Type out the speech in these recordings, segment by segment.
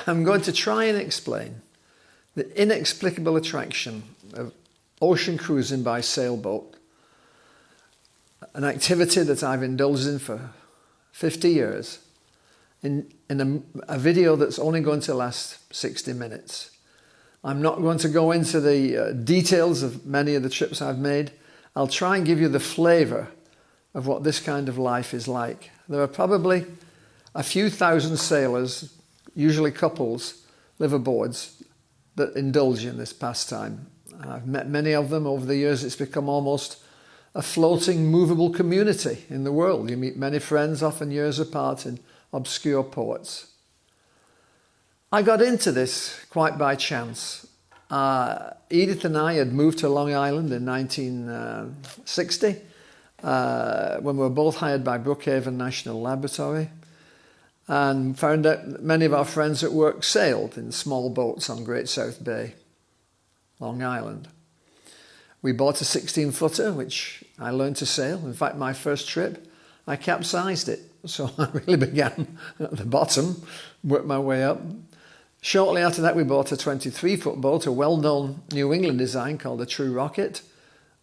I'm going to try and explain the inexplicable attraction of ocean cruising by sailboat, an activity that I've indulged in for 50 years, in a video that's only going to last 60 minutes. I'm not going to go into the details of many of the trips I've made. I'll try and give you the flavour of what this kind of life is like. There are probably a few thousand sailors, usually couples, liveaboards, that indulge in this pastime. I've met many of them over the years. It's become almost a floating, movable community in the world. You meet many friends, often years apart, in obscure ports. I got into this quite by chance. Edith and I had moved to Long Island in 1960 when we were both hired by Brookhaven National Laboratory, and found out many of our friends at work sailed in small boats on Great South Bay, Long Island. We bought a 16-footer, which I learned to sail. In fact, my first trip, I capsized it. So I really began at the bottom, worked my way up. Shortly after that, we bought a 23-foot boat, a well-known New England design called the True Rocket,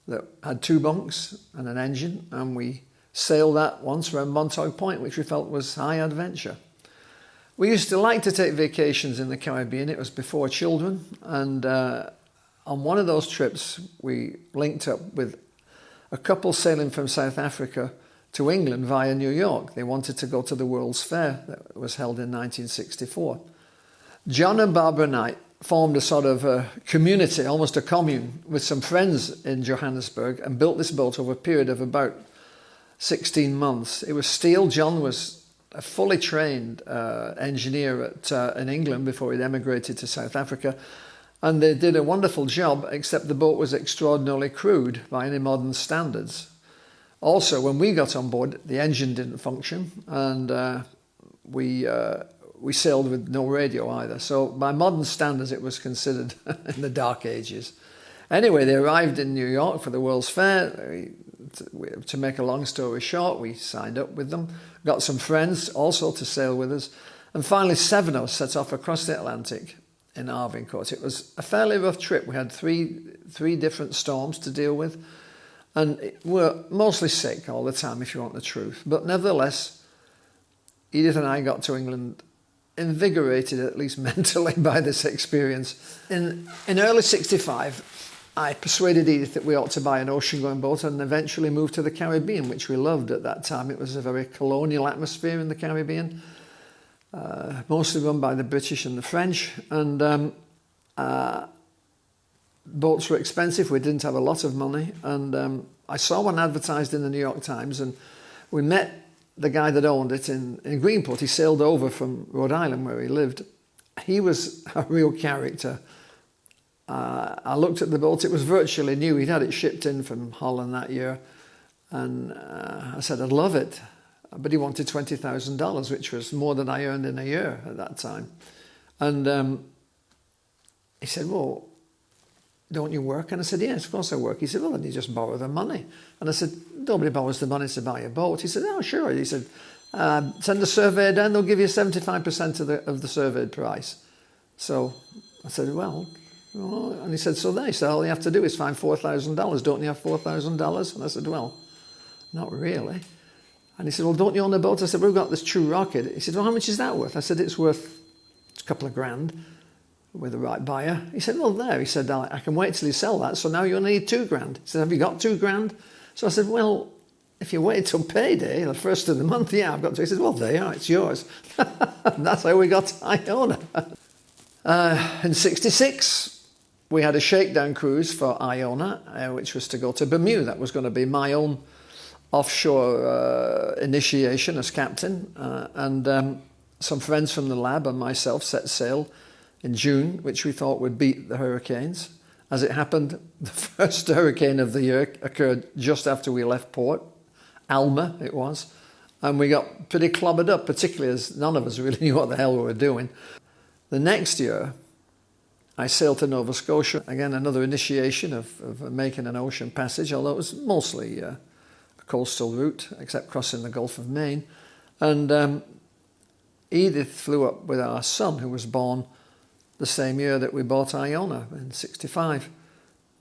that had 2 bunks and an engine, and we sailed that once around Montauk Point, which we felt was high adventure. We used to like to take vacations in the Caribbean. It was before children, and on one of those trips, we linked up with a couple sailing from South Africa to England via New York. They wanted to go to the World's Fair that was held in 1964. John and Barbara Knight formed a sort of a community, almost a commune, with some friends in Johannesburg, and built this boat over a period of about 16 months. It was steel. John was a fully trained engineer in England before he'd emigrated to South Africa, and they did a wonderful job, except the boat was extraordinarily crude by any modern standards. Also, when we got on board, the engine didn't function, and we sailed with no radio either. So by modern standards, it was considered in the dark ages. Anyway, they arrived in New York for the World's Fair. To make a long story short, we signed up with them, got some friends also to sail with us, and finally 7 of us set off across the Atlantic in Arvincourt. It was a fairly rough trip. We had three different storms to deal with, and we were mostly sick all the time, if you want the truth. But nevertheless, Edith and I got to England invigorated, at least mentally, by this experience. In early '65, I persuaded Edith that we ought to buy an ocean-going boat and eventually move to the Caribbean, which we loved at that time. It was a very colonial atmosphere in the Caribbean, mostly run by the British and the French, and boats were expensive. We didn't have a lot of money, and I saw one advertised in the New York Times, and we met the guy that owned it in Greenport. He sailed over from Rhode Island, where he lived. He was a real character. I looked at the boat. It was virtually new. He'd had it shipped in from Holland that year, and I said I'd love it. But he wanted $20,000, which was more than I earned in a year at that time. And he said, well, don't you work? And I said, yes, of course I work. He said, well, then you just borrow the money. And I said, nobody borrows the money to buy a boat. He said, oh, sure. He said, send a surveyor down, they'll give you 75% of the surveyed price. So I said, well, and he said, so there. He said, all you have to do is find $4,000. Don't you have $4,000? And I said, well, not really. And he said, well, don't you own a boat? I said, we've got this True Rocket. He said, well, how much is that worth? I said, it's worth a couple of grand with the right buyer. He said, well, there. He said, I can wait till you sell that, so now you only need $2,000. He said, have you got $2,000? So I said, well, if you wait till payday, the first of the month, yeah, I've got to. He said, well, there you are, it's yours. And that's how we got to Iona. In '66, we had a shakedown cruise for Iona, which was to go to Bermuda. That was going to be my own offshore initiation as captain. And some friends from the lab and myself set sail in June, which we thought would beat the hurricanes. As it happened, the first hurricane of the year occurred just after we left port. Alma, it was. And we got pretty clobbered up, particularly as none of us really knew what the hell we were doing. The next year, I sailed to Nova Scotia. Again, another initiation of making an ocean passage, although it was mostly a coastal route, except crossing the Gulf of Maine. And Edith flew up with our son, who was born the same year that we bought Iona, in 65.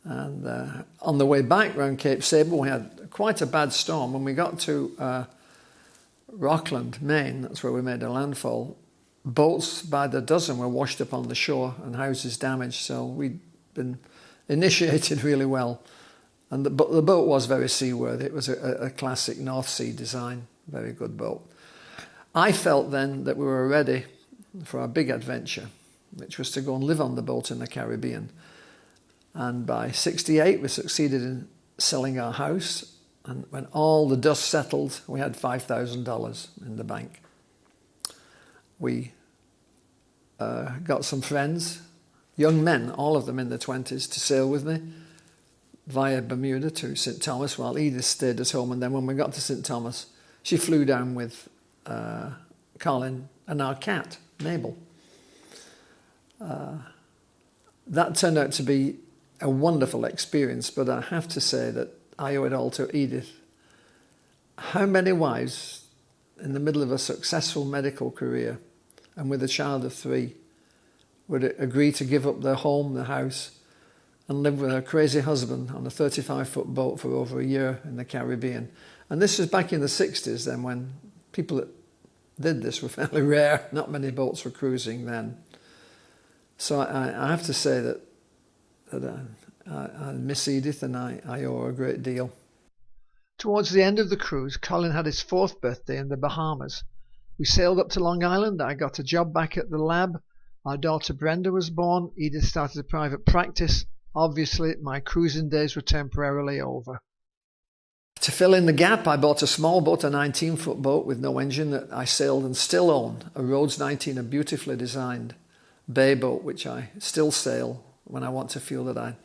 And on the way back round Cape Sable, we had quite a bad storm. When we got to Rockland, Maine, that's where we made a landfall, boats by the dozen were washed up on the shore and houses damaged. So we'd been initiated really well. And the boat was very seaworthy. It was a classic North Sea design, very good boat. I felt then that we were ready for our big adventure, which was to go and live on the boat in the Caribbean. And by 68, we succeeded in selling our house. And when all the dust settled, we had $5,000 in the bank. We got some friends, young men, all of them in their 20s, to sail with me via Bermuda to St. Thomas, while Edith stayed at home. And then when we got to St. Thomas, she flew down with Colin and our cat, Mabel. That turned out to be a wonderful experience, but I have to say that I owe it all to Edith. How many wives in the middle of a successful medical career and with a child of 3 would agree to give up their home, their house, and live with her crazy husband on a 35-foot boat for over a year in the Caribbean? And this was back in the 60s then, when people that did this were fairly rare. Not many boats were cruising then. So I have to say that I miss Edith, and I owe her a great deal. Towards the end of the cruise, Colin had his 4th birthday in the Bahamas. We sailed up to Long Island. I got a job back at the lab. Our daughter Brenda was born. Edith started a private practice. Obviously, my cruising days were temporarily over. To fill in the gap, I bought a small boat, a 19-foot boat with no engine that I sailed and still own, a Rhodes 19, a beautifully designed bay boat, which I still sail when I want to feel that I'm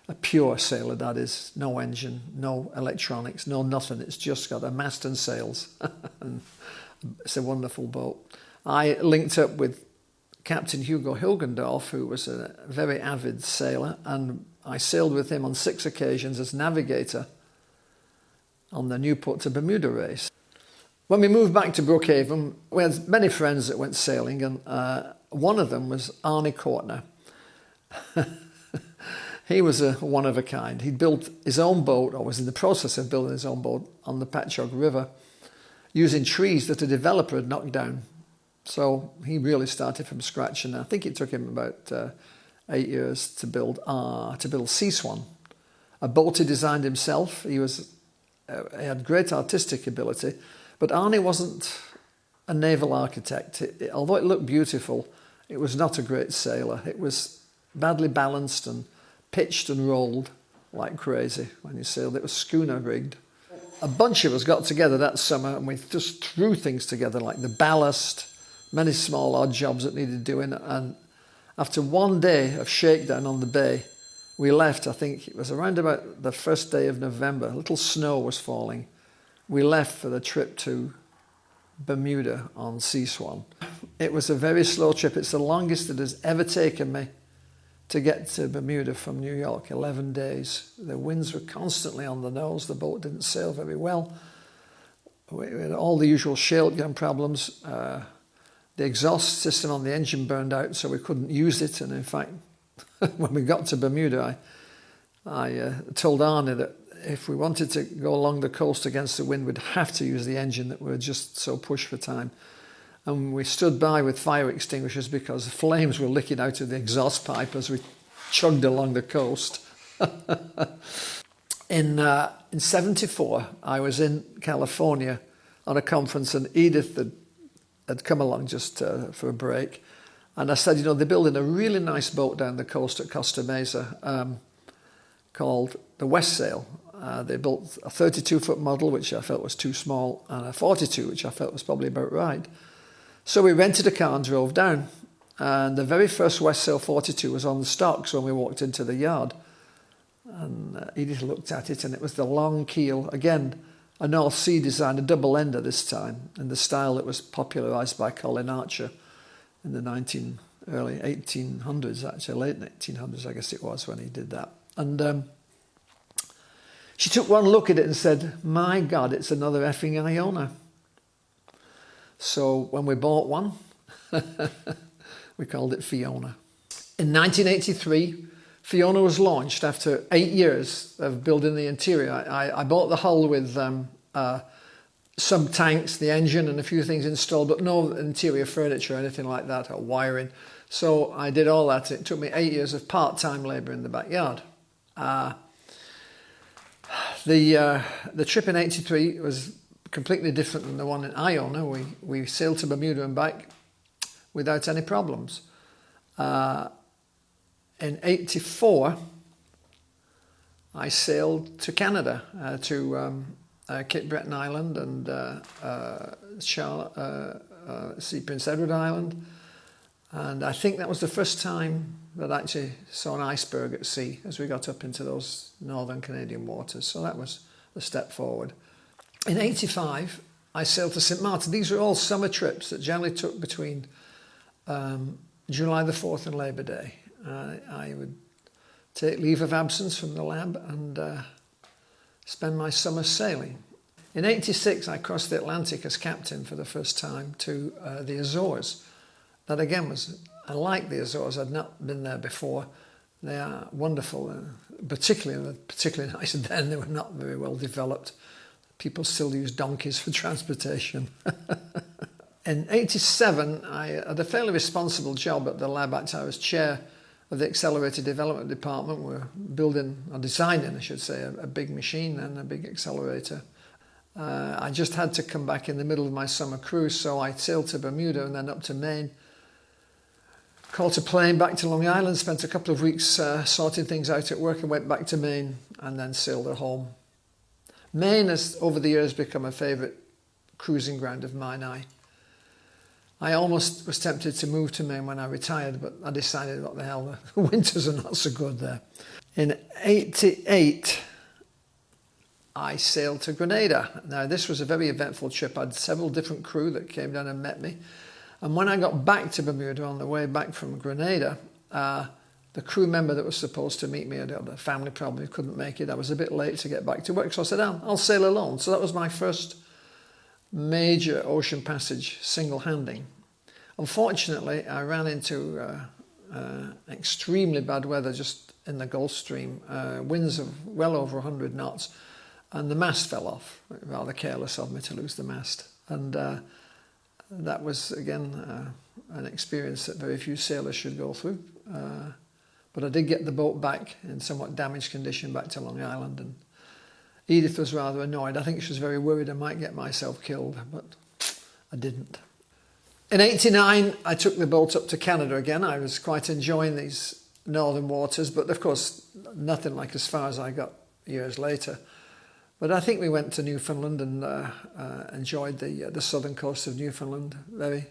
a pure sailor, that is, no engine, no electronics, no nothing. It's just got a mast and sails. And it's a wonderful boat. I linked up with Captain Hugo Hilgendorf, who was a very avid sailor, and I sailed with him on 6 occasions as navigator on the Newport to Bermuda race. When we moved back to Brookhaven, we had many friends that went sailing, and one of them was Arnie Courtner. He was a one of a kind. He'd built his own boat, or was in the process of building his own boat, on the Patchogue River using trees that a developer had knocked down. So he really started from scratch, and I think it took him about 8 years to build Sea Swan, a boat he designed himself. He had great artistic ability, but Arnie wasn't a naval architect. Although it looked beautiful, it was not a great sailor. It was badly balanced and pitched and rolled like crazy when you sailed. It was schooner rigged. A bunch of us got together that summer and we just threw things together, like the ballast, many small odd jobs that needed doing. And after one day of shakedown on the bay, we left. I think it was around about the first day of November. A little snow was falling. We left for the trip to Bermuda on Sea Swan. It was a very slow trip. It's the longest it has ever taken me to get to Bermuda from New York, 11 days. The winds were constantly on the nose. The boat didn't sail very well. We had all the usual shale problems. The exhaust system on the engine burned out, so we couldn't use it. And in fact, when we got to Bermuda, I told Arnie that if we wanted to go along the coast against the wind, we'd have to use the engine, that we were just so pushed for time. And we stood by with fire extinguishers because the flames were licking out of the exhaust pipe as we chugged along the coast. In 74, I was in California on a conference, and Edith had come along just for a break. And I said, they're building a really nice boat down the coast at Costa Mesa called the West Sail. They built a 32-foot model, which I felt was too small, and a 42, which I felt was probably about right. So we rented a car and drove down. And the very first West Sail 42 was on the stocks when we walked into the yard. And Edith looked at it, and it was the long keel, again, a North Sea design, a double ender this time, in the style that was popularised by Colin Archer in the early 1800s, actually, late 1800s, I guess it was, when he did that. And she took one look at it and said, "My God, it's another effing Iona." So when we bought one, We called it Fiona. In 1983, Fiona was launched after 8 years of building the interior. I bought the hull with some tanks, the engine and a few things installed, but no interior furniture or anything like that, or wiring. So I did all that. It took me 8 years of part-time labour in the backyard. The trip in '83 was completely different than the one in Iona. We sailed to Bermuda and back without any problems. In '84, I sailed to Canada, to Cape Breton Island and Sea Prince Edward Island. And I think that was the first time that I actually saw an iceberg at sea as we got up into those northern Canadian waters. So that was a step forward. In '85, I sailed to St. Martin. These were all summer trips that generally took between July the 4th and Labour Day. I would take leave of absence from the lab and spend my summer sailing. In '86, I crossed the Atlantic as captain for the first time to the Azores. That again was, I like the Azores. I'd not been there before. They are wonderful, particularly nice then. They were not very well developed. People still use donkeys for transportation. In '87, I had a fairly responsible job at the lab. Actually, I was chair of the Accelerated Development Department. We're building, or designing, I should say, a big machine and a big accelerator. I just had to come back in the middle of my summer cruise, so I sailed to Bermuda and then up to Maine. Caught a plane back to Long Island, spent a couple of weeks sorting things out at work and went back to Maine and then sailed at home. Maine has, over the years, become a favourite cruising ground of mine. I almost was tempted to move to Maine when I retired, but I decided, what the hell, the winters are not so good there. In '88, I sailed to Grenada. Now, this was a very eventful trip. I had several different crew that came down and met me. And when I got back to Bermuda on the way back from Grenada, the crew member that was supposed to meet me had a family problem. He couldn't make it. I was a bit late to get back to work, so I said, I'll sail alone. So that was my first major ocean passage single-handing. Unfortunately, I ran into extremely bad weather just in the Gulf Stream, winds of well over 100 knots, and the mast fell off. Rather careless of me to lose the mast. And that was, again, an experience that very few sailors should go through. But I did get the boat back in somewhat damaged condition back to Long Island, and Edith was rather annoyed. I think she was very worried I might get myself killed, but I didn't. In '89, I took the boat up to Canada again. I was quite enjoying these northern waters, but of course, nothing like as far as I got years later. But I think we went to Newfoundland and enjoyed the southern coast of Newfoundland. Very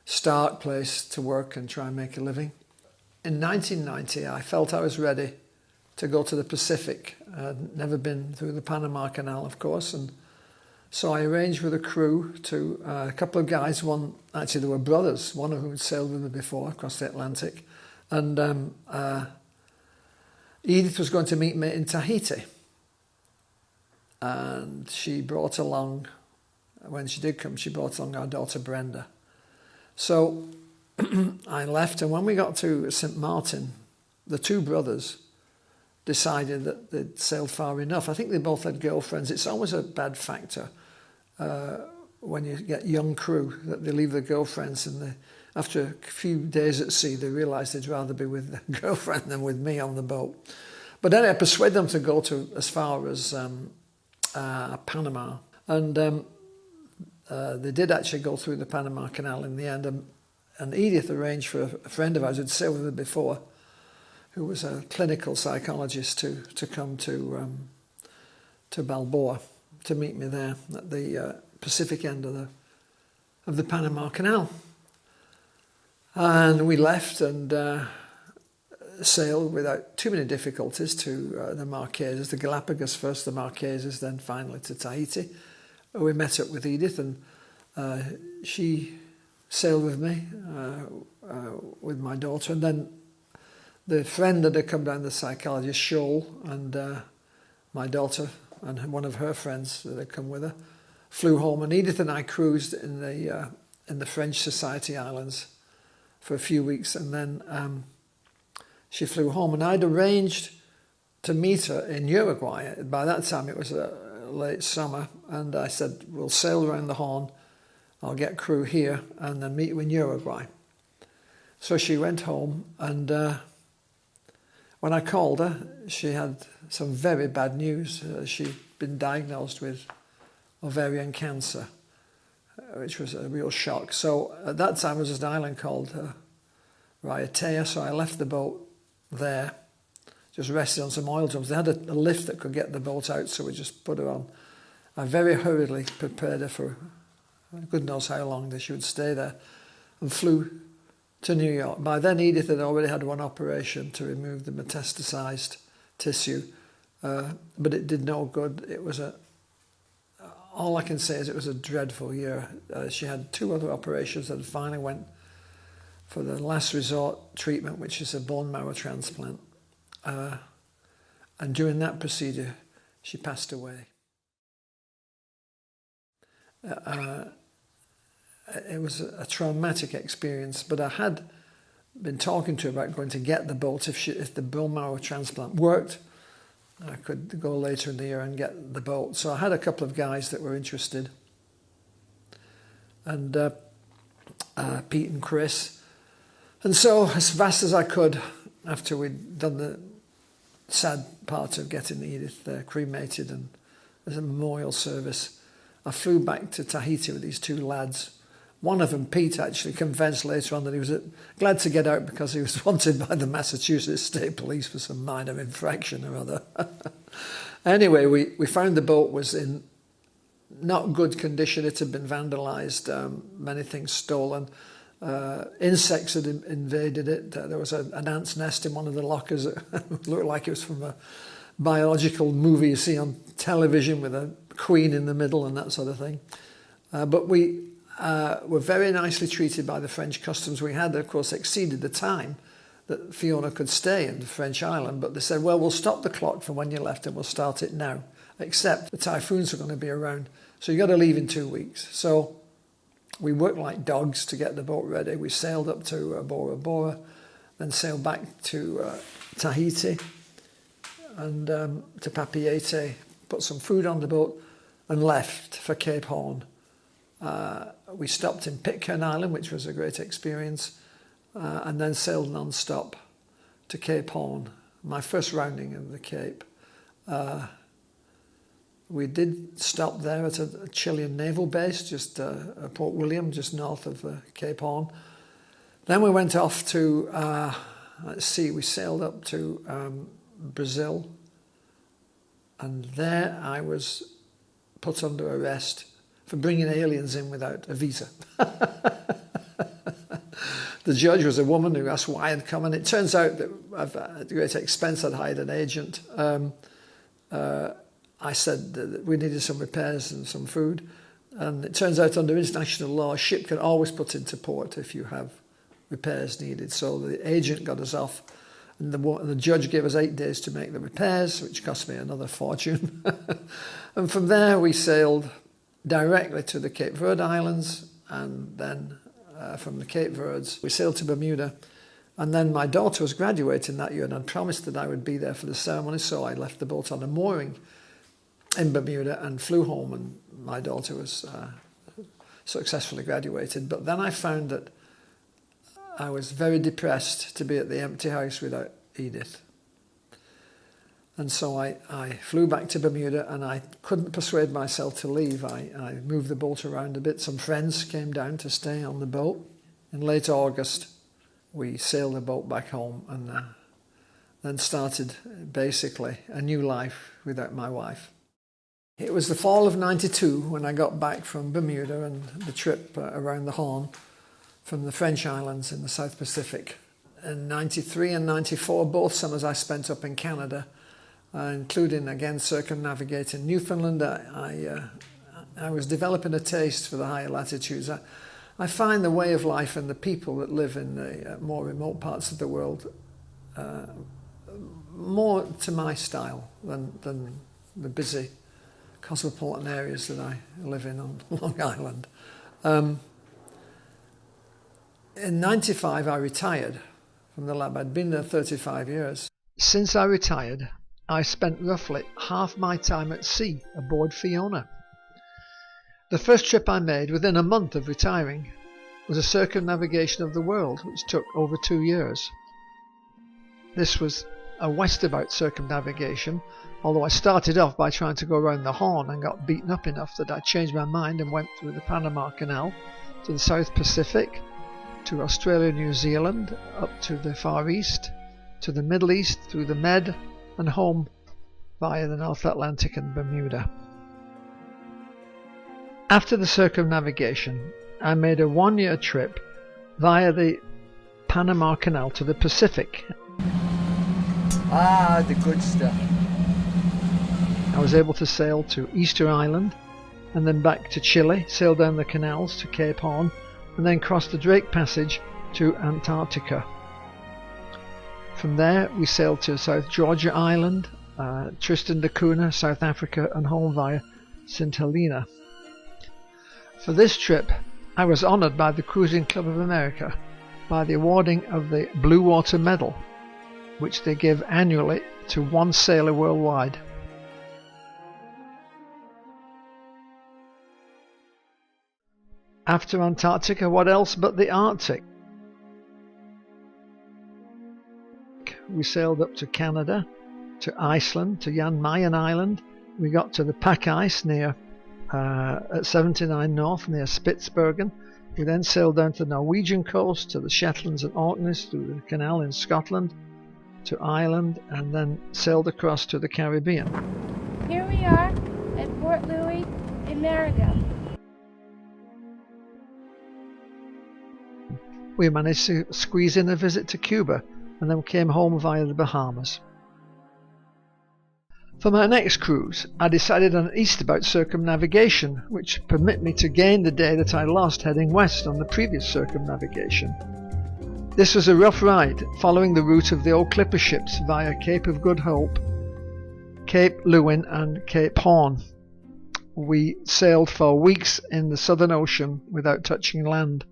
stark place to work and try and make a living. In 1990, I felt I was ready to go to the Pacific. I'd never been through the Panama Canal, of course, and so I arranged with a crew to a couple of guys. One, actually, they were brothers. One of whom had sailed with me before across the Atlantic, and Edith was going to meet me in Tahiti. And she brought along, when she did come, she brought along our daughter Brenda. So I left, and when we got to St. Martin, the two brothers decided that they'd sailed far enough. I think they both had girlfriends. It's always a bad factor when you get young crew, that they leave their girlfriends, and after a few days at sea, they realise they'd rather be with their girlfriend than with me on the boat. But then I persuaded them to go to as far as Panama, and they did actually go through the Panama Canal in the end, and Edith arranged for a friend of ours who'd sailed with her before, who was a clinical psychologist, to come to Balboa to meet me there at the Pacific end of the Panama Canal. And we left and sailed without too many difficulties to the Marquesas, the Galapagos first, the Marquesas, then finally to Tahiti. We met up with Edith, and she sailed with me, with my daughter, and then the friend that had come down, the psychologist, Shoal, and my daughter and one of her friends that had come with her, flew home, and Edith and I cruised in the in the French Society Islands for a few weeks, and then she flew home, and I'd arranged to meet her in Uruguay. By that time it was late summer, and I said, we'll sail around the Horn, I'll get crew here, and then meet you in Uruguay. So she went home, and when I called her, she had some very bad news. She'd been diagnosed with ovarian cancer, which was a real shock. So at that time, there was an island called Raiatea, so I left the boat there, just rested on some oil drums. They had a lift that could get the boat out, so we just put her on. I very hurriedly prepared her for God knows how long that she would stay there, and flew to New York. By then, Edith had already had one operation to remove the metastasized tissue, but it did no good. It was all I can say is it was a dreadful year. She had 2 other operations and finally went for the last resort treatment, which is a bone marrow transplant. And during that procedure, she passed away. It was a traumatic experience, but I had been talking to her about going to get the boat. If the bone marrow transplant worked, I could go later in the year and get the boat. So I had a couple of guys that were interested, and Pete and Chris. And so as fast as I could, after we'd done the sad part of getting Edith cremated and as a memorial service, I flew back to Tahiti with these 2 lads. One of them, Pete, actually confessed later on that he was glad to get out because he was wanted by the Massachusetts State Police for some minor infraction or other. Anyway, we found the boat was in not good condition. It had been vandalised, many things stolen. Insects had invaded it. There was an ant's nest in one of the lockers that looked like it was from a biological movie you see on television with a queen in the middle and that sort of thing. But we were very nicely treated by the French customs. We had, of course, exceeded the time that Fiona could stay in the French island, but they said, well, we'll stop the clock from when you left and we'll start it now, except the typhoons are going to be around, so you've got to leave in 2 weeks. So we worked like dogs to get the boat ready. We sailed up to Bora Bora, then sailed back to Tahiti and to Papeete, put some food on the boat and left for Cape Horn. We stopped in Pitcairn Island, which was a great experience, and then sailed non-stop to Cape Horn, my first rounding of the Cape. We did stop there at a Chilean naval base, just Port William, just north of Cape Horn. Then we went off to, we sailed up to Brazil, and there I was put under arrest for bringing aliens in without a visa. The judge was a woman who asked why I'd come, and it turns out that at great expense I'd hired an agent. I said that we needed some repairs and some food, and it turns out under international law a ship can always put into port if you have repairs needed. So the agent got us off, and the judge gave us 8 days to make the repairs, which cost me another fortune. And from there we sailed directly to the Cape Verde Islands, and then from the Cape Verdes we sailed to Bermuda. And then my daughter was graduating that year, and I'd promised that I would be there for the ceremony, so I left the boat on a mooring in Bermuda and flew home, and my daughter was successfully graduated. But then I found that I was very depressed to be at the empty house without Edith. And so I flew back to Bermuda, and I couldn't persuade myself to leave. I moved the boat around a bit. Some friends came down to stay on the boat. In late August, we sailed the boat back home, and then started basically a new life without my wife. It was the fall of '92 when I got back from Bermuda and the trip around the Horn from the French islands in the South Pacific. In '93 and '94, both summers I spent up in Canada, including, again, circumnavigating Newfoundland. I was developing a taste for the higher latitudes. I find the way of life and the people that live in the more remote parts of the world more to my style than the busy cosmopolitan areas that I live in on Long Island. In '95 I retired from the lab. I'd been there 35 years. Since I retired, I spent roughly half my time at sea aboard Fiona. The first trip I made within a month of retiring was a circumnavigation of the world, which took over 2 years. This was a westabout circumnavigation, although I started off by trying to go around the Horn and got beaten up enough that I changed my mind and went through the Panama Canal to the South Pacific, to Australia, New Zealand, up to the Far East, to the Middle East, through the Med, and home via the North Atlantic and Bermuda. After the circumnavigation, I made a 1-year trip via the Panama Canal to the Pacific. Ah, the good stuff. I was able to sail to Easter Island and then back to Chile, sail down the canals to Cape Horn, and then cross the Drake Passage to Antarctica. From there we sailed to South Georgia Island, Tristan da Cunha, South Africa, and home via St Helena. For this trip I was honoured by the Cruising Club of America by the awarding of the Blue Water Medal, which they give annually to one sailor worldwide. After Antarctica, what else but the Arctic? We sailed up to Canada, to Iceland, to Jan Mayen Island. We got to the pack ice near at 79 North near Spitsbergen. We then sailed down to the Norwegian coast, to the Shetlands and Orkneys, through the canal in Scotland, to Ireland, and then sailed across to the Caribbean. Here we are at Port Louis in Marigot. We managed to squeeze in a visit to Cuba and then came home via the Bahamas. For my next cruise, I decided on an eastabout circumnavigation, which permit me to gain the day that I lost heading west on the previous circumnavigation. This was a rough ride, following the route of the old clipper ships via Cape of Good Hope, Cape Lewin and Cape Horn. We sailed for weeks in the Southern Ocean without touching land.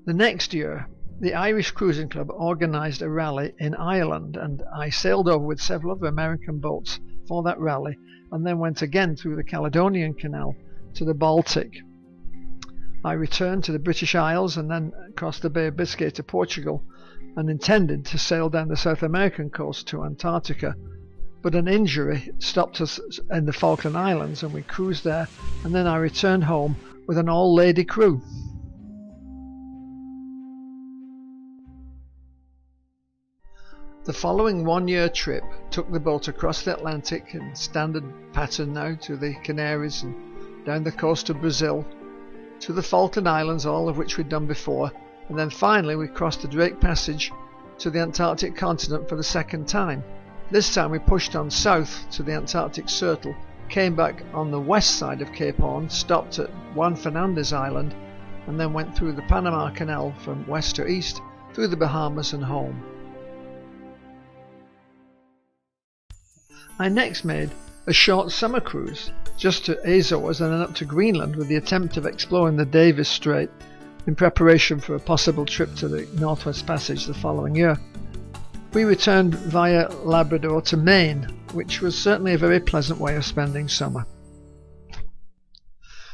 The next year, the Irish Cruising Club organised a rally in Ireland, and I sailed over with several other American boats for that rally, and then went again through the Caledonian Canal to the Baltic. I returned to the British Isles and then across the Bay of Biscay to Portugal, and intended to sail down the South American coast to Antarctica, but an injury stopped us in the Falkland Islands, and we cruised there, and then I returned home with an all-lady crew. The following 1-year trip took the boat across the Atlantic in standard pattern now to the Canaries and down the coast of Brazil to the Falkland Islands, all of which we'd done before, and then finally we crossed the Drake Passage to the Antarctic continent for the second time. This time we pushed on south to the Antarctic Circle, came back on the west side of Cape Horn, stopped at Juan Fernandez Island, and then went through the Panama Canal from west to east through the Bahamas and home. I next made a short summer cruise just to Azores and then up to Greenland with the attempt of exploring the Davis Strait in preparation for a possible trip to the Northwest Passage the following year. We returned via Labrador to Maine, which was certainly a very pleasant way of spending summer.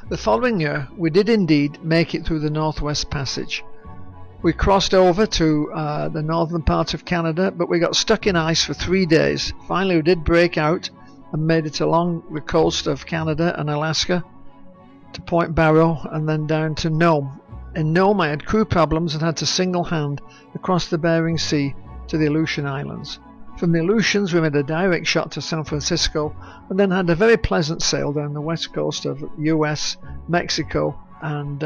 The following year we did indeed make it through the Northwest Passage. We crossed over to the northern part of Canada, but we got stuck in ice for 3 days. Finally we did break out and made it along the coast of Canada and Alaska to Point Barrow and then down to Nome. In Nome I had crew problems and had to single-hand across the Bering Sea to the Aleutian Islands. From the Aleutians we made a direct shot to San Francisco and then had a very pleasant sail down the west coast of US, Mexico and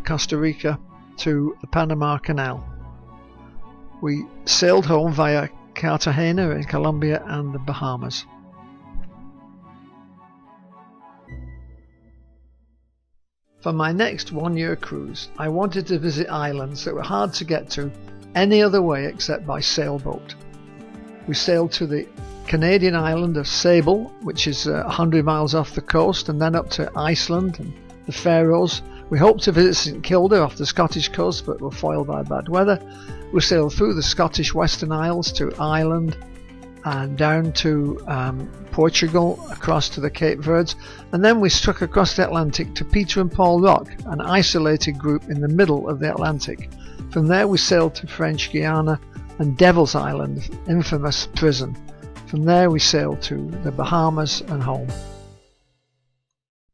Costa Rica to the Panama Canal. We sailed home via Cartagena in Colombia and the Bahamas. For my next 1-year cruise, I wanted to visit islands that were hard to get to any other way except by sailboat. We sailed to the Canadian island of Sable, which is 100 miles off the coast, and then up to Iceland and the Faroes, We hoped to visit St Kilda off the Scottish coast, but were foiled by bad weather. We sailed through the Scottish Western Isles to Ireland and down to Portugal, across to the Cape Verdes, and then we struck across the Atlantic to Peter and Paul Rock, an isolated group in the middle of the Atlantic. From there we sailed to French Guiana and Devil's Island, infamous prison. From there we sailed to the Bahamas and home.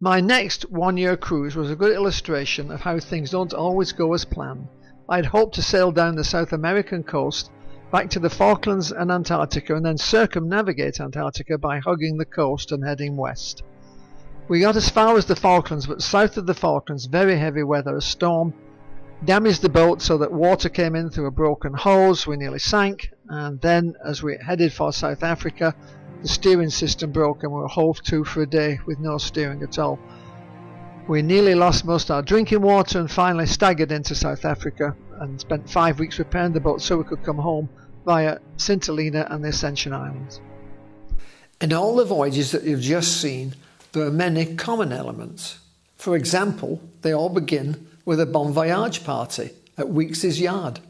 My next one-year cruise was a good illustration of how things don't always go as planned. I had hoped to sail down the South American coast, back to the Falklands and Antarctica, and then circumnavigate Antarctica by hugging the coast and heading west. We got as far as the Falklands, but south of the Falklands, very heavy weather, a storm, damaged the boat so that water came in through a broken hose. We nearly sank, and then as we headed for South Africa, the steering system broke and we were hove to for a day with no steering at all. We nearly lost most of our drinking water and finally staggered into South Africa and spent 5 weeks repairing the boat so we could come home via St Helena and the Ascension Islands. In all the voyages that you've just seen, there are many common elements. For example, they all begin with a bon voyage party at Weekes' yard.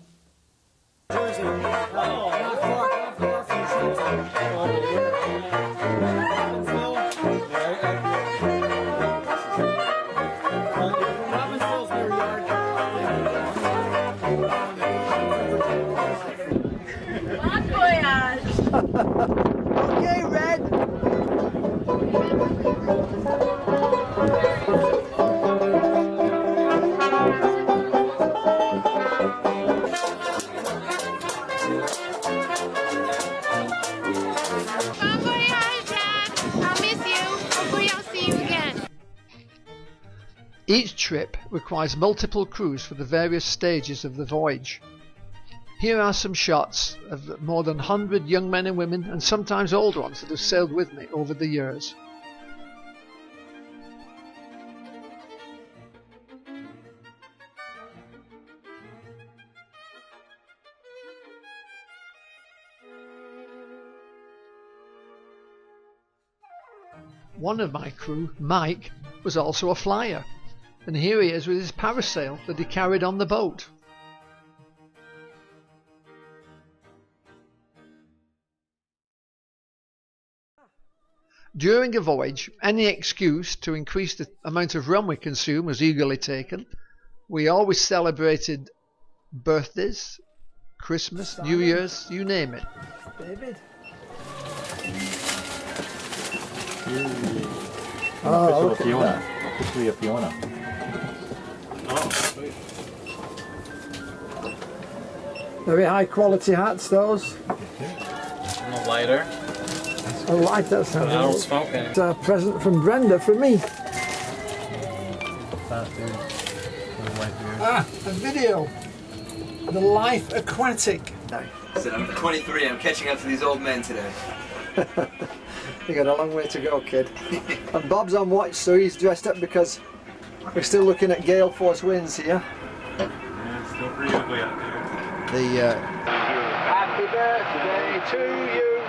Okay, Red. Bon voyage, Dad. I'll miss you. Hopefully I'll see you again. Each trip requires multiple crews for the various stages of the voyage. Here are some shots of more than 100 young men and women, and sometimes old ones, that have sailed with me over the years. One of my crew, Mike, was also a flyer, and here he is with his parasail that he carried on the boat. During a voyage, any excuse to increase the amount of rum we consume was eagerly taken. We always celebrated birthdays, Christmas, New Year's, you name it. David? Oh, look at that. Officially a Fiona. Oh, sweet. Very high quality hats, those. And a lighter. A light, that's how I don't smoke any. It's a present from Brenda for me. Fat dude. With white beard. Ah, a video. The Life Aquatic. So I'm 23, I'm catching up to these old men today. You got a long way to go, kid. And Bob's on watch, so he's dressed up because we're still looking at gale force winds here. Yeah, it's still pretty ugly out there. Happy birthday to you.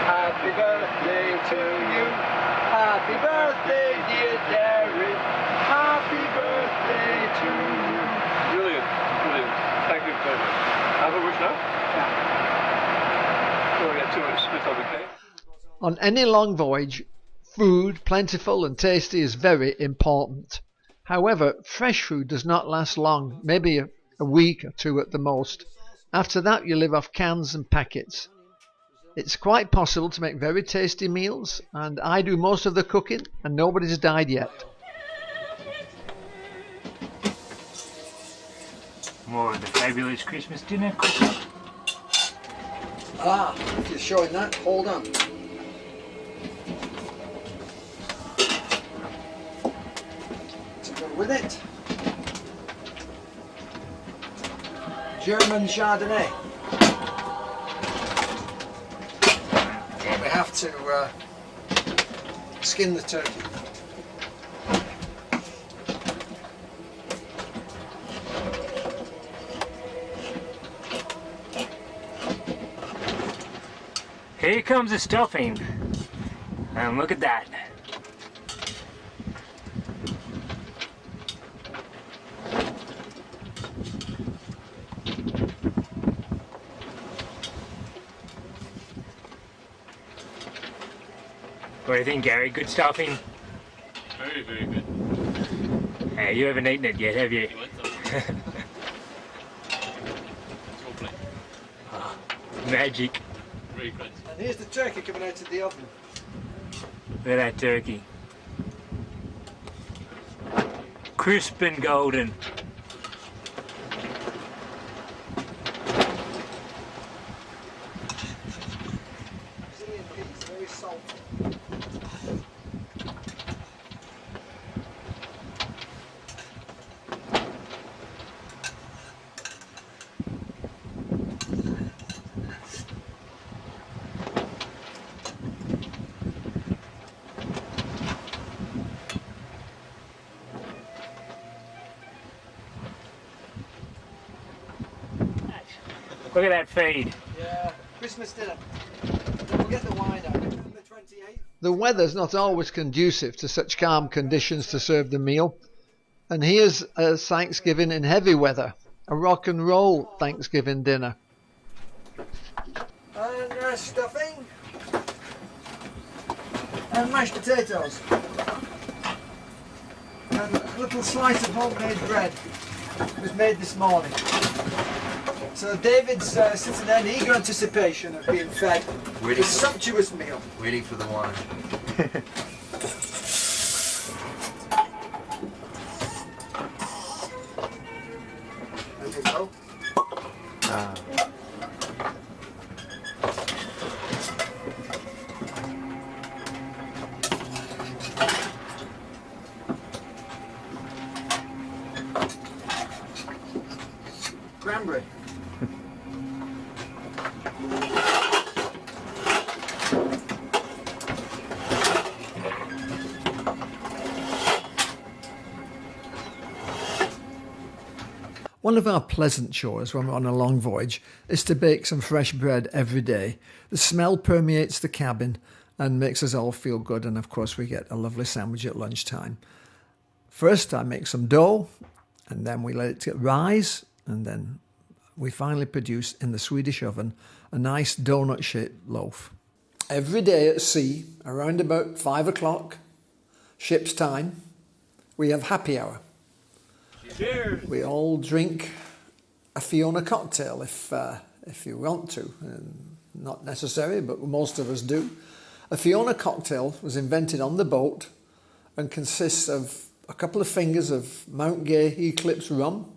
Happy birthday to you. Happy birthday, dear Derek. Happy birthday to you. Brilliant, brilliant. Thank you very much. Have a wish now? Yeah. Don't get too much spit on the cake. On any long voyage, food, plentiful and tasty, is very important. However, fresh food does not last long, maybe a week or two at the most. After that, you live off cans and packets. It's quite possible to make very tasty meals, and I do most of the cooking, and nobody's died yet. More of the fabulous Christmas dinner cooking. Ah, if you're showing that, hold on. To go with it, German Chardonnay. We have to skin the turkey. Here comes the stuffing. And look at that. What do you think, Gary? Good stuffing? Very, very good. Hey, you haven't eaten it yet, have you? You want some? Chocolate. Oh, magic. Very crunchy. And here's the turkey coming out of the oven. Look at that turkey. Crisp and golden. Brazilian peas, very salty. Look at that feed. Yeah, Christmas dinner. Don't forget the wine out. November 28th. The weather's not always conducive to such calm conditions to serve the meal. And here's a Thanksgiving in heavy weather, a rock and roll Thanksgiving dinner. And stuffing. And mashed potatoes. And a little slice of homemade bread. It was made this morning. So David's sitting there in eager anticipation of being fed a sumptuous meal. Waiting for the wine. There you go. Cranberry. One of our pleasant chores when we're on a long voyage is to bake some fresh bread every day. The smell permeates the cabin and makes us all feel good, and of course we get a lovely sandwich at lunchtime. First I make some dough, and then we let it rise, and then we finally produce in the Swedish oven a nice donut-shaped loaf. Every day at sea, around about 5 o'clock, ship's time, we have happy hour. Cheers! We all drink a Fiona cocktail if you want to. Not necessary, but most of us do. A Fiona cocktail was invented on the boat and consists of a couple of fingers of Mount Gay Eclipse rum,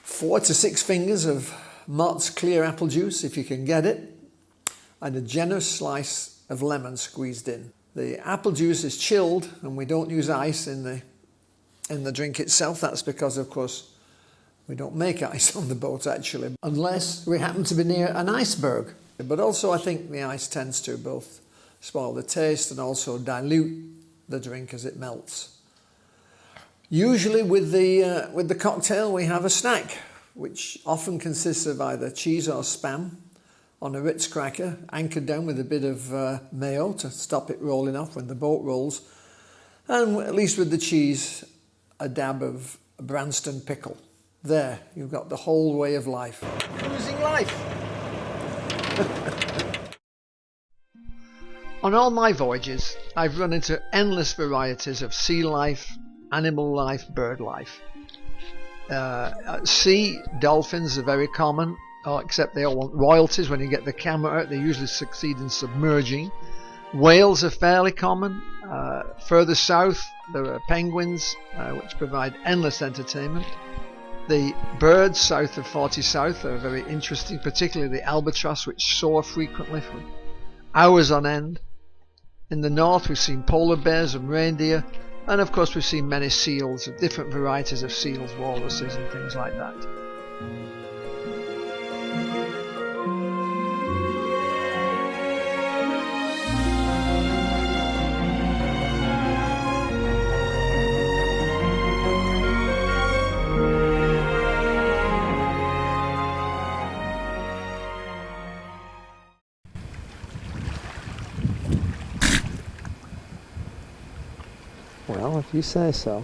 4 to 6 fingers of Mott's clear apple juice, if you can get it, and a generous slice of lemon squeezed in. The apple juice is chilled, and we don't use ice in the drink itself. That's because, of course, we don't make ice on the boat, actually, unless we happen to be near an iceberg. But also, I think the ice tends to both spoil the taste and also dilute the drink as it melts. Usually with the cocktail, we have a snack, which often consists of either cheese or spam on a Ritz cracker, anchored down with a bit of mayo to stop it rolling off when the boat rolls, and at least with the cheese, a dab of Branston pickle. There, you've got the whole way of life. Cruising life. On all my voyages, I've run into endless varieties of sea life, animal life, bird life. At sea, dolphins are very common, except they all want royalties. When you get the camera out, they usually succeed in submerging. Whales are fairly common. Further south, there are penguins, which provide endless entertainment. The birds south of 40 South are very interesting, particularly the albatross, which soar frequently for hours on end. In the north, we've seen polar bears and reindeer, and of course we've seen many seals, of different varieties of seals, walruses and things like that. Well, if you say so.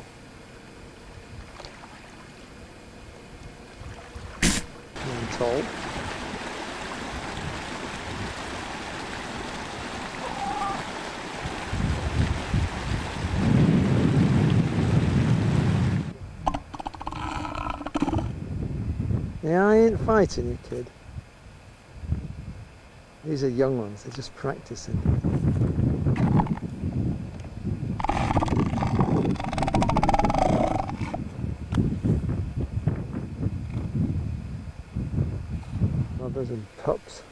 I'm told. Yeah, I ain't fighting you, kid. These are young ones, they're just practicing. Mothers and pups.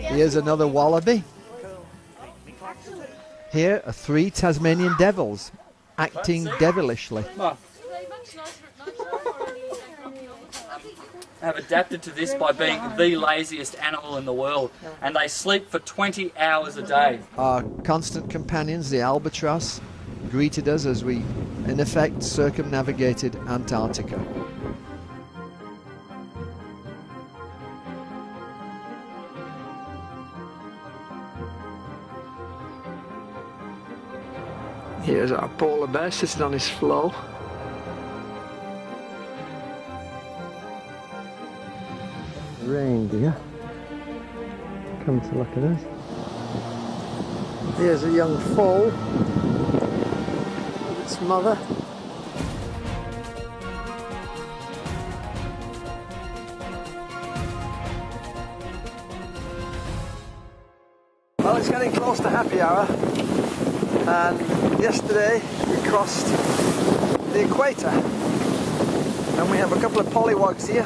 Here's another wallaby. Here are 3 Tasmanian devils, acting devilishly. Have adapted to this by being the laziest animal in the world, and they sleep for 20 hours a day. Our constant companions, the albatross, greeted us as we, in effect, circumnavigated Antarctica. Here's our polar bear sitting on his floe. Reindeer come to look at us. Here's a young foal with its mother. Well, it's getting close to happy hour, and yesterday we crossed the equator, and we have a couple of pollywogs here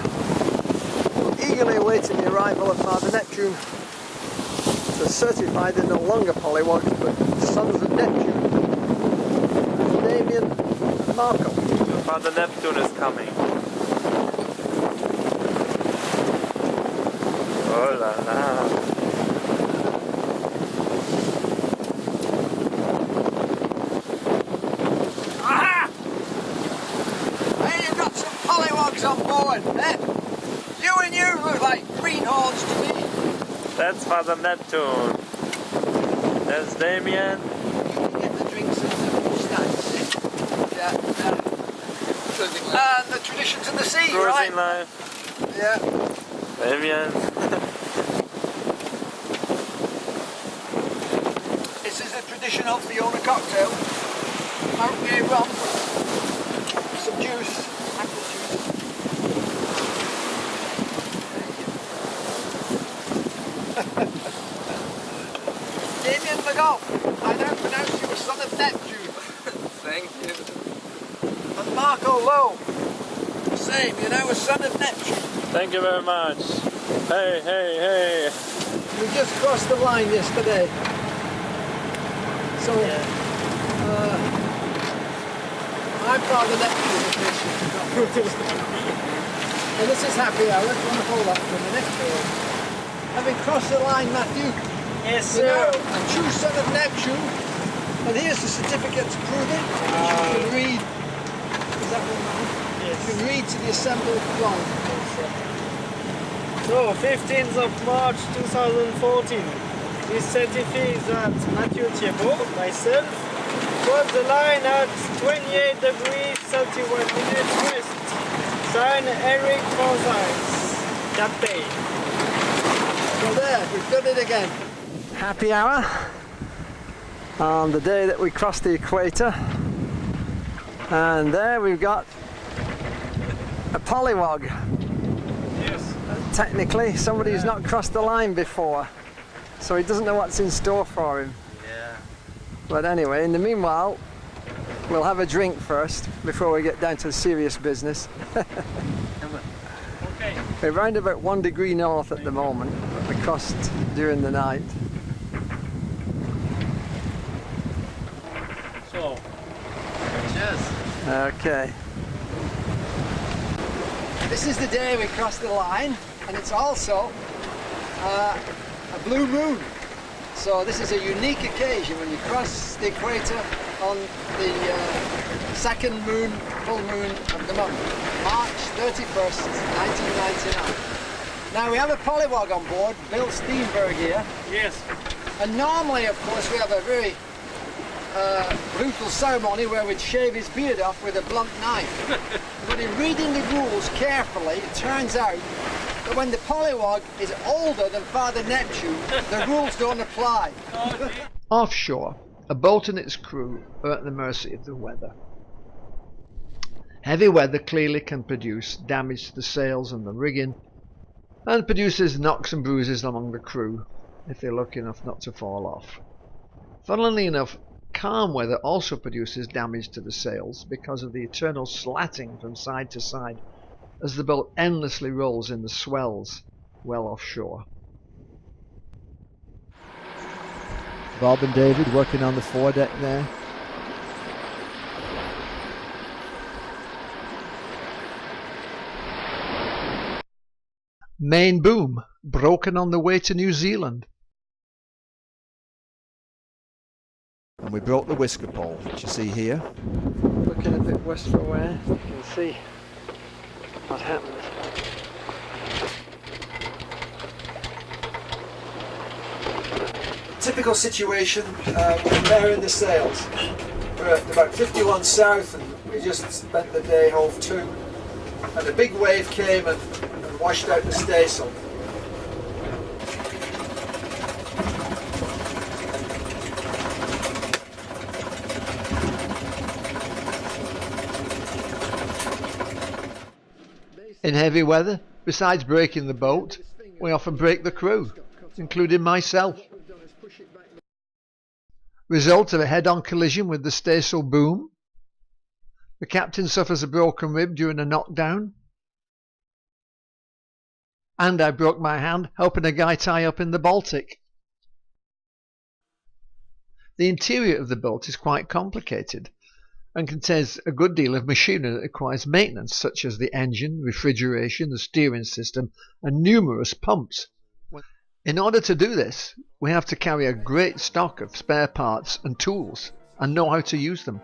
eagerly awaiting the arrival of Father Neptune. So certified they're no longer pollywogs, but sons of Neptune. That's Damien and Marco. Father Neptune is coming. Oh la la. On board, eh? You and you look like greenhorns to me. That's Father Neptune. There's Damien. Get the drinks and the snacks. Yeah. And the traditions of the sea, Cruising right? life. Yeah. Damien. This is the tradition of the Fiona cocktail. Oatmeal rum, some juice, apple juice. Damien McGough, I now pronounce you a son of Neptune. Thank you. And Marco Lowe, same, you're now a son of Neptune. Thank you very much. Hey, hey, hey. We just crossed the line yesterday. So, I'm Father Neptune, in case you've not noticed. And this is happy hour. Do you want to hold that for a minute? Having crossed the line, Matthew. Yes, You're now sir. a true son of Neptune. And here's the certificate to prove it. Which you can read. Is that one, man? Yes. You can read to the assembled throng. So, 15th of March 2014. This certifies that Mathieu Thiebaud, myself, Hold the line at 28 degrees 31 minutes west. Sign Eric Forsyth, Captain. So there, we've done it again. Happy hour on the day that we crossed the equator. And there we've got a pollywog. Yes. Technically, somebody who's not crossed the line before, so he doesn't know what's in store for him. Yeah. But anyway, in the meanwhile, we'll have a drink first before we get down to the serious business. Okay. We're around about 1 degree north at the moment, but we crossed during the night. So. Cheers. Okay. This is the day we crossed the line, and it's also a blue moon. So this is a unique occasion when you cross the equator on the second moon, full moon of the month, March 31st, 1999. Now we have a pollywog on board, Bill Steenberg here. Yes. And normally, of course, we have a very brutal ceremony where we'd shave his beard off with a blunt knife. But in reading the rules carefully, it turns out that when the pollywog is older than Father Neptune, the rules don't apply. Offshore, a boat and its crew are at the mercy of the weather. Heavy weather clearly can produce damage to the sails and the rigging, and produces knocks and bruises among the crew if they're lucky enough not to fall off. Funnily enough, calm weather also produces damage to the sails because of the eternal slatting from side to side as the boat endlessly rolls in the swells well offshore. Bob and David working on the foredeck there. Main boom broken on the way to New Zealand. And we broke the whisker pole, which you see here. Looking a bit westward away, you can see what happened. Typical situation, we're bearing the sails. We're at about 51 south and we just spent the day hove to. And a big wave came and washed out the staysail. In heavy weather, besides breaking the boat, we often break the crew, including myself. Result of a head-on collision with the staysail boom. The captain suffers a broken rib during a knockdown. And I broke my hand helping a guy tie up in the Baltic. The interior of the boat is quite complicated and contains a good deal of machinery that requires maintenance, such as the engine, refrigeration, the steering system, and numerous pumps. In order to do this, we have to carry a great stock of spare parts and tools and know how to use them.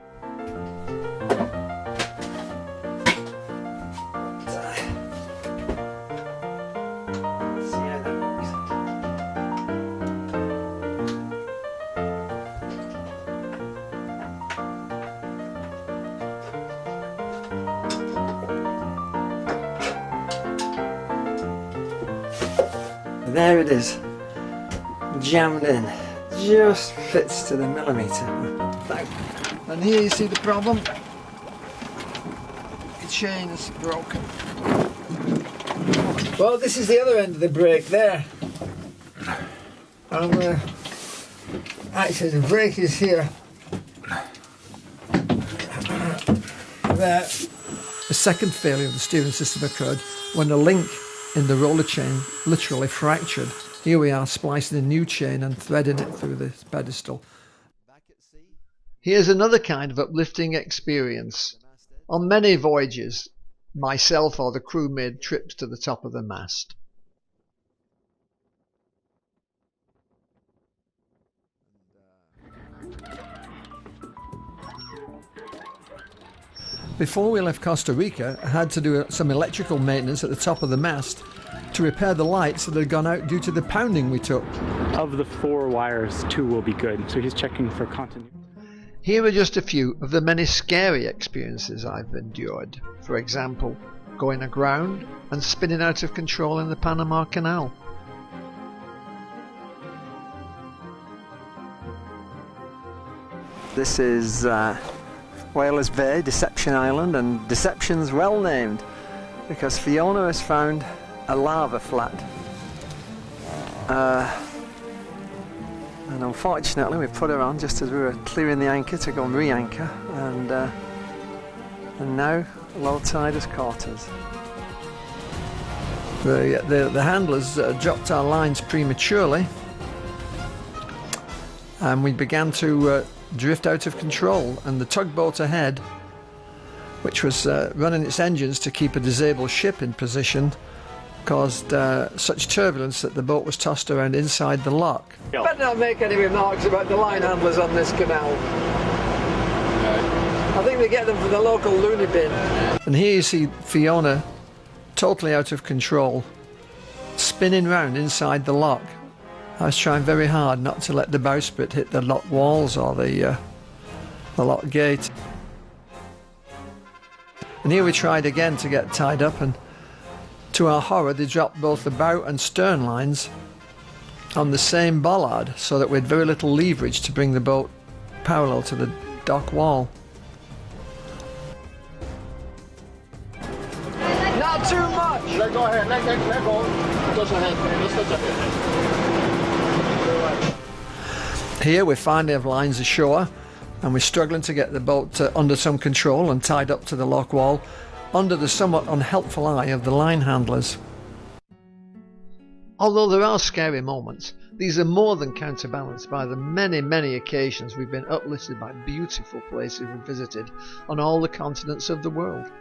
There it is, jammed in, just fits to the millimetre. And here you see the problem. The chain is broken. Well, this is the other end of the brake there. And actually the brake is here. There. A second failure of the steering system occurred when a link in the roller chain literally fractured. Here we are splicing a new chain and threading it through the pedestal. Here's another kind of uplifting experience. On many voyages, myself or the crew made trips to the top of the mast. Before we left Costa Rica, I had to do some electrical maintenance at the top of the mast to repair the lights that had gone out due to the pounding we took. Of the 4 wires, 2 will be good, so he's checking for continuity. Here are just a few of the many scary experiences I've endured. For example, going aground and spinning out of control in the Panama Canal. This is Whalers Bay, Deception Island, and Deception's well named because Fiona has found a lava flat. And unfortunately we put her on just as we were clearing the anchor to go and re-anchor, and now low tide has caught us. The handlers dropped our lines prematurely, and we began to drift out of control, and the tugboat ahead, which was running its engines to keep a disabled ship in position, caused such turbulence that the boat was tossed around inside the lock. Better not make any remarks about the line handlers on this canal. I think they get them from the local loony bin. And here you see Fiona totally out of control, spinning round inside the lock. I was trying very hard not to let the bowsprit hit the lock walls or the lock gate. And here we tried again to get tied up, and to our horror they dropped both the bow and stern lines on the same bollard, so that we had very little leverage to bring the boat parallel to the dock wall. Not too much! Let go ahead, let go. Touch your hand, let's touch your hand. Here we finally have lines ashore, and we're struggling to get the boat under some control and tied up to the lock wall under the somewhat unhelpful eye of the line handlers. Although there are scary moments, these are more than counterbalanced by the many, many occasions we've been uplifted by beautiful places we've visited on all the continents of the world.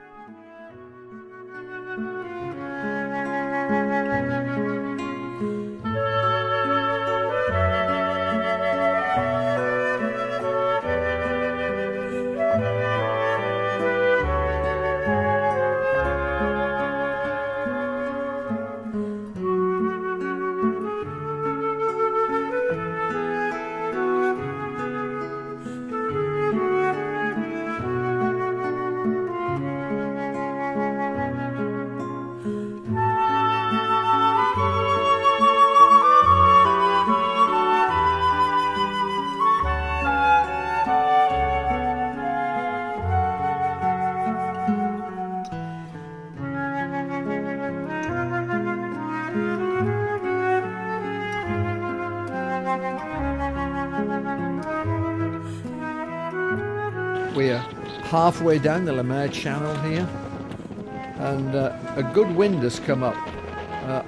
We're halfway down the Le Maire Channel here, and a good wind has come up.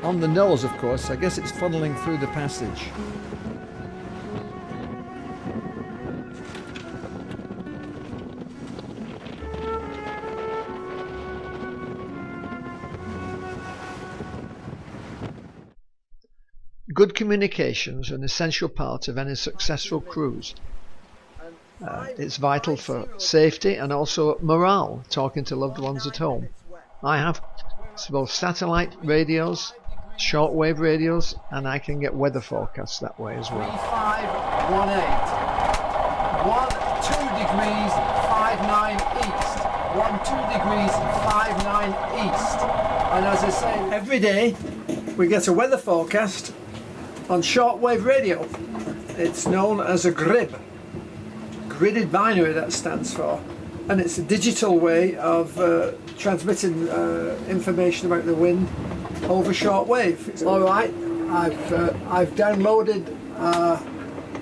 On the nose, of course. I guess it's funneling through the passage. Good communications are an essential part of any successful cruise. It's vital for safety and also morale, talking to loved ones at home. I have both satellite radios, shortwave radios, and I can get weather forecasts that way as well. 3518. 2 degrees 59 east. 2 degrees 59 east. And as I say, every day we get a weather forecast on shortwave radio. It's known as a GRIB. Gridded binary, that stands for, and it's a digital way of transmitting information about the wind over shortwave. All right, I've downloaded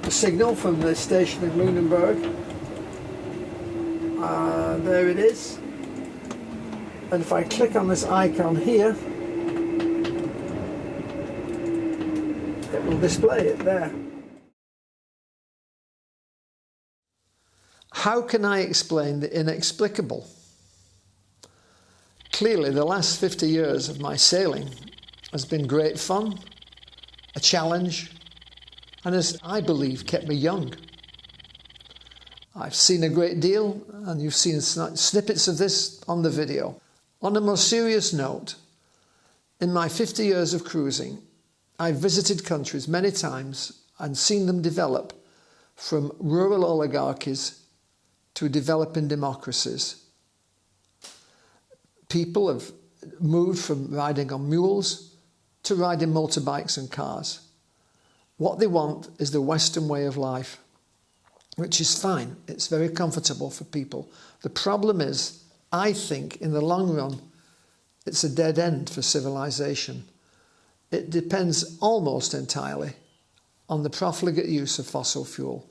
the signal from the station in Lunenburg. There it is, and if I click on this icon here, it will display it there. How can I explain the inexplicable? Clearly, the last 50 years of my sailing has been great fun, a challenge, and has, I believe, kept me young. I've seen a great deal, and you've seen snippets of this on the video. On a more serious note, in my 50 years of cruising, I've visited countries many times and seen them develop from rural oligarchies to developing democracies. People have moved from riding on mules to riding motorbikes and cars. What they want is the Western way of life, which is fine. It's very comfortable for people. The problem is, I think, in the long run, it's a dead end for civilization. It depends almost entirely on the profligate use of fossil fuel.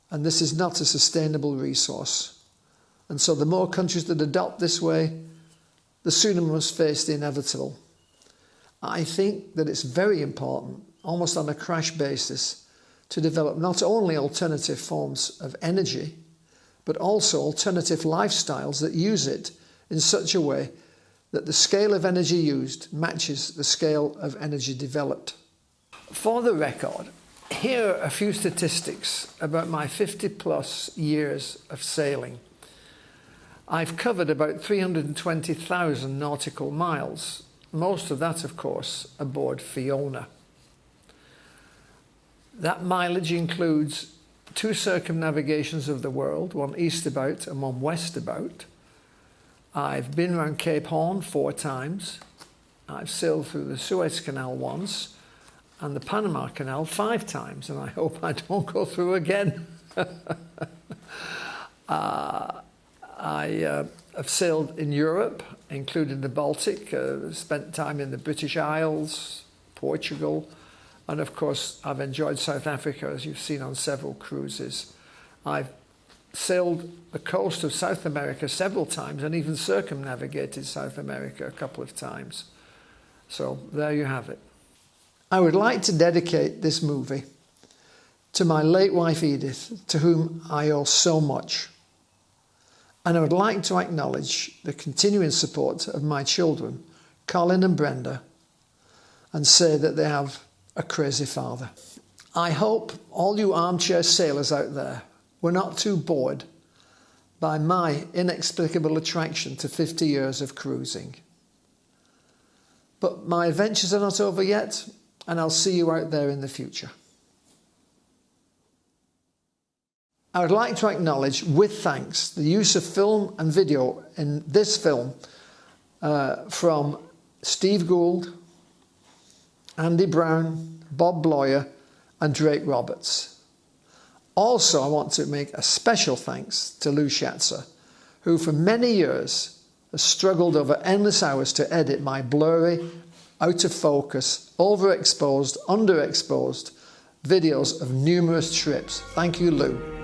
And this is not a sustainable resource. And so the more countries that adopt this way, the sooner we must face the inevitable. I think that it's very important, almost on a crash basis, to develop not only alternative forms of energy, but also alternative lifestyles that use it in such a way that the scale of energy used matches the scale of energy developed. For the record, here are a few statistics about my 50+ years of sailing. I've covered about 320,000 nautical miles, most of that, of course, aboard Fiona. That mileage includes 2 circumnavigations of the world, one east about and one west about. I've been around Cape Horn 4 times. I've sailed through the Suez Canal once and the Panama Canal 5 times, and I hope I don't go through again. I have sailed in Europe, including the Baltic, spent time in the British Isles, Portugal, and of course I've enjoyed South Africa, as you've seen on several cruises. I've sailed the coast of South America several times and even circumnavigated South America a couple of times. So there you have it. I would like to dedicate this movie to my late wife Edith, to whom I owe so much. And I would like to acknowledge the continuing support of my children, Colin and Brenda, and say that they have a crazy father. I hope all you armchair sailors out there were not too bored by my inexplicable attraction to 50 years of cruising. But my adventures are not over yet, and I'll see you out there in the future. I would like to acknowledge, with thanks, the use of film and video in this film from Steve Gould, Andy Brown, Bob Bloyer, and Drake Roberts. Also, I want to make a special thanks to Lou Schatzer, who for many years has struggled over endless hours to edit my blurry, out of focus, overexposed, underexposed videos of numerous trips. Thank you, Lou.